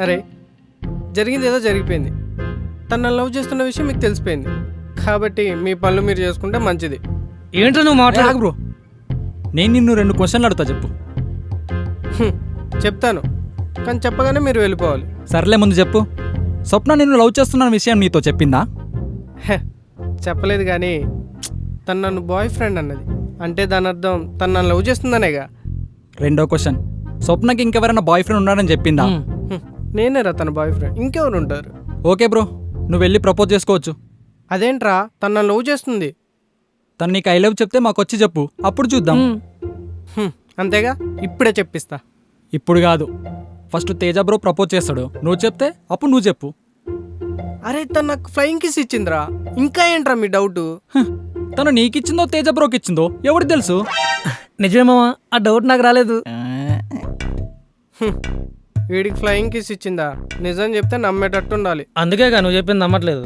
అరే జరిగింది ఏదో జరిగిపోయింది. తను లవ్ చేస్తున్న విషయం మీకు తెలిసిపోయింది కాబట్టి మీ పనులు మీరు చేసుకుంటే మంచిది. ఏంటో నువ్వు మాట్లాడు బ్రో, నేను నిన్ను 2 క్వశ్చన్లు అడుగుతా, చెప్పు. చెప్తాను కానీ చెప్పగానే మీరు వెళ్ళిపోవాలి. సర్లే, ముందు చెప్పు. స్వప్న నిన్ను లవ్ చేస్తున్న విషయం నీతో చెప్పిందా? చెప్పలేదు కానీ తను నన్ను బాయ్ ఫ్రెండ్ అన్నది. అంటే దాని అర్థం తను నన్ను లవ్ చేస్తుందనేగా. 2వ క్వశ్చన్, స్వప్నకి ఇంకెవరైనా బాయ్ ఫ్రెండ్ ఉన్నాడని చెప్పిందా? నేనేరా తన బాయ్ ఫ్రెండ్, ఇంకెవరు ఉంటారు? ఓకే బ్రో, నువ్వు వెళ్ళి ప్రపోజ్ చేసుకోవచ్చు. అదేంట్రా తను నన్ను లవ్ చేస్తుంది. తను నీకు ఐ లవ్ చెప్తే మాకు వచ్చి చెప్పు, అప్పుడు చూద్దాం. అంతేగా, ఇప్పుడే చెప్పిస్తా. ఇప్పుడు కాదు, ఫస్ట్ తేజ బ్రో ప్రపోజ్ చేస్తాడు, నువ్వు చెప్తే అప్పుడు నువ్వు చెప్పు. అరే తను నాకు ఫ్లయింగ్ కిస్ ఇచ్చిందిరా, ఇంకా ఏంట్రా మీ డౌట్? తను నీకిచ్చిందో తేజ బ్రోకి ఇచ్చిందో ఎవరికి తెలుసు? నిజమేమా? ఆ డౌట్ నాకు రాలేదు. వీడికి ఫ్లయింగ్ కిస్ ఇచ్చిందా? నిజం చెప్తే నమ్మేటట్టు ఉండాలి. అందుకేగా నువ్వు చెప్పింది నమ్మట్లేదు.